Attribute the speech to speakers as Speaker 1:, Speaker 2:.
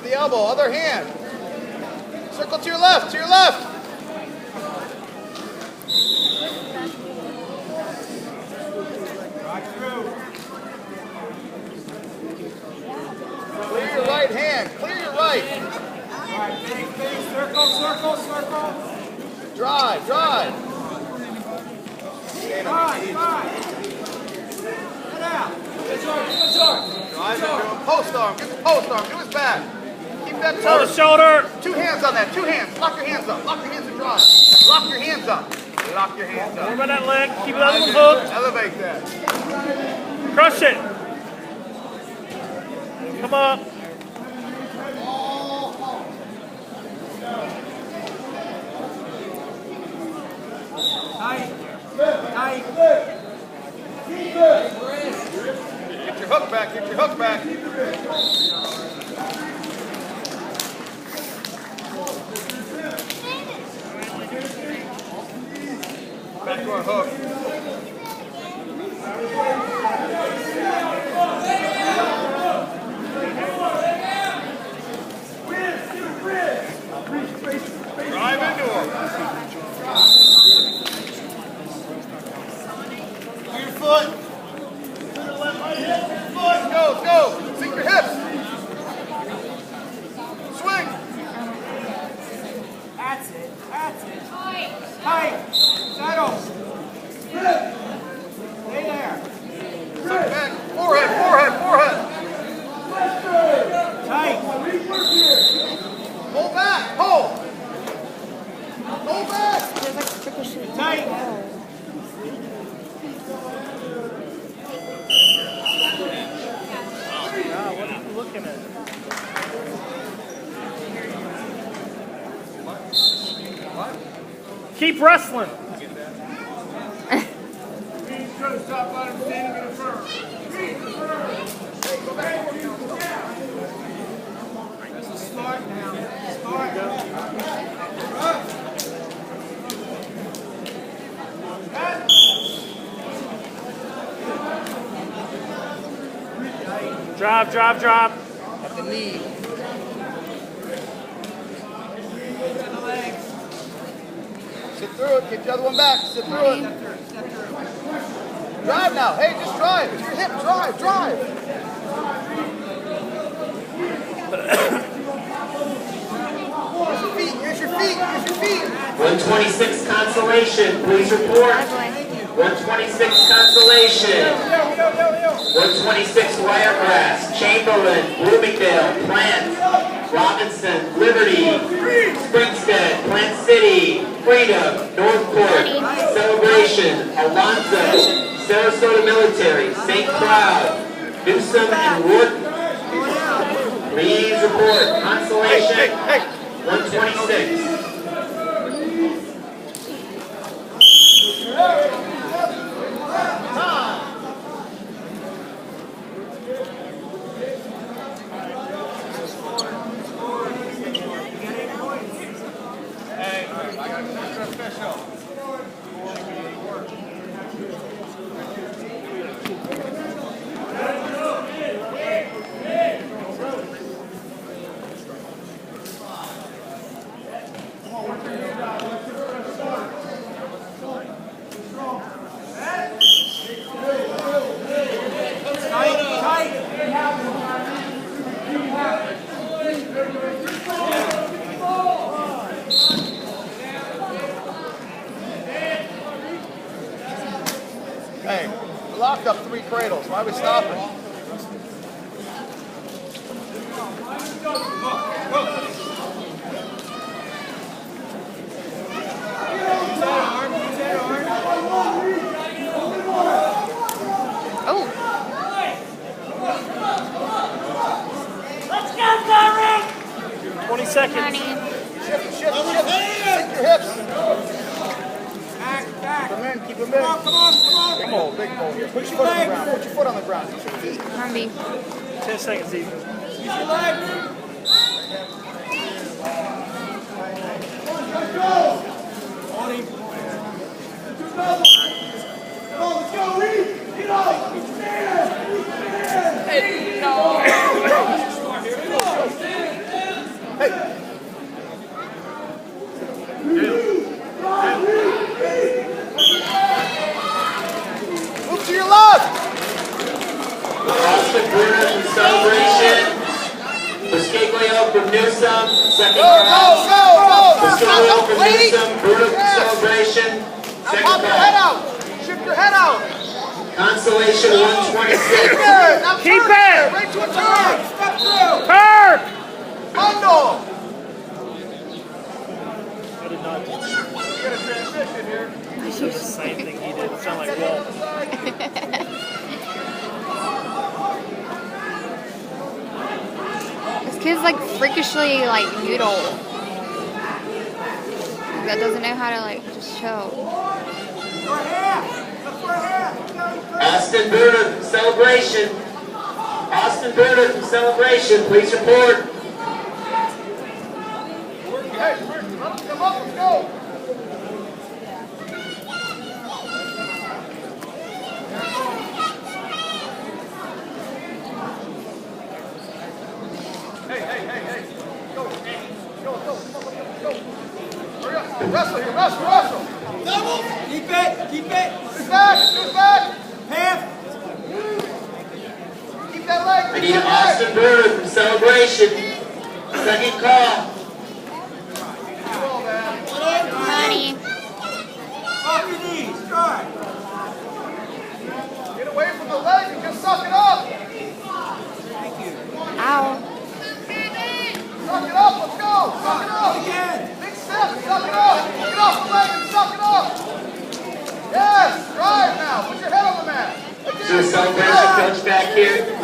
Speaker 1: the elbow, other hand. Circle to your left, to your left. Clear your right hand, clear your right.
Speaker 2: Circle, circle, circle.
Speaker 1: Drive, drive.
Speaker 2: Drive. Get out. Good arm.
Speaker 1: Drive into him. Post arm, get the post arm, do his back. Keep that
Speaker 3: Hold
Speaker 1: turn.
Speaker 3: the shoulder.
Speaker 1: 2 hands on that, 2 hands. Lock your hands up, lock your hands and drive. Lock your hands up. Lock your hands up.
Speaker 3: Warm on that leg. Keep the other one hooked.
Speaker 1: Elevate that.
Speaker 3: Crush it. Come up.
Speaker 2: Tight. Tight.
Speaker 1: Get your hook back, get your hook back. Back to our hook. Drive into him. Your foot. Foot. Go, go. Sink your hips. Swing.
Speaker 2: That's it. That's it. Tight. Settle. Stay there.
Speaker 1: Suck back. Forehead, forehead, forehead.
Speaker 2: Tight.
Speaker 1: Pull back. Pull. Pull back.
Speaker 2: Tight.
Speaker 3: God, what are you looking at? Keep wrestling.
Speaker 2: Stop on him standing in the front. That's a start now. Start.
Speaker 3: Drive, drive, drive.
Speaker 1: At the knee. Sit through it. Get the other one back. Sit through it. Drive now. Hey, just drive. It's your hip. Drive, drive. Use your feet. Use your feet. Use your feet.
Speaker 4: 126 consolation, please report. 126 consolation. 126 Wiregrass, Chamberlain, Bloomingdale, Plant, Robinson, Liberty, Springstead, Plant City, Freedom, Northport, Celebration, Alonzo, Sarasota Military, St. Cloud, Newsom and Wood. Please report. Consolation, 126.
Speaker 1: Hey, I got an extra official. Hey, we locked up 3 cradles. Why are we stopping?
Speaker 5: Oh.
Speaker 3: Let's go, Gary! 20 seconds.
Speaker 5: Honey.
Speaker 1: Shift, shift, shift. Sink your hips.
Speaker 2: Back, back.
Speaker 1: Keep them in, keep them in.
Speaker 2: Come on, come on, come on.
Speaker 1: Big hole, big hole. Here, put your foot on the ground. Put your foot on the ground. Use your feet.
Speaker 5: Mommy.
Speaker 3: 10 seconds even.
Speaker 2: Use your leg. On him.
Speaker 5: No.
Speaker 1: Pop your head out. Shift your head out.
Speaker 4: Consolation 126.
Speaker 1: Good. Now
Speaker 3: Keep
Speaker 1: turn
Speaker 3: it.
Speaker 1: right to a turn.
Speaker 2: Step through.
Speaker 3: Curve!
Speaker 1: Bundle.
Speaker 3: I did not do
Speaker 1: Get a transition here.
Speaker 3: the same thing he did. It sounded like Walt.
Speaker 5: This kid's like freakishly like noodle. That doesn't know how to like just chill.
Speaker 2: For a half. Look for a half.
Speaker 4: Austin Bruder from Celebration. Austin Bruder from Celebration, please report.
Speaker 1: Hey, let him come up. Let's go. Hey. Go. Go. Hurry up. Wrestle here. Wrestle.
Speaker 2: Double. Keep it.
Speaker 1: Get back.
Speaker 2: Half.
Speaker 1: Keep that leg.
Speaker 4: I need an Austin Bruder from Celebration. Second call.
Speaker 1: Come man.
Speaker 5: Honey.
Speaker 2: Off your knees. Try.
Speaker 1: Get away from the leg and just suck it up.
Speaker 2: Thank you.
Speaker 5: Ow.
Speaker 1: Suck it up. Let's go. Suck it up.
Speaker 2: Again.
Speaker 1: Big step. Suck it up. Get off the leg and suck it up. Yes. Drive now. Put your head on the mat.
Speaker 4: Is there a Celebration coach back here?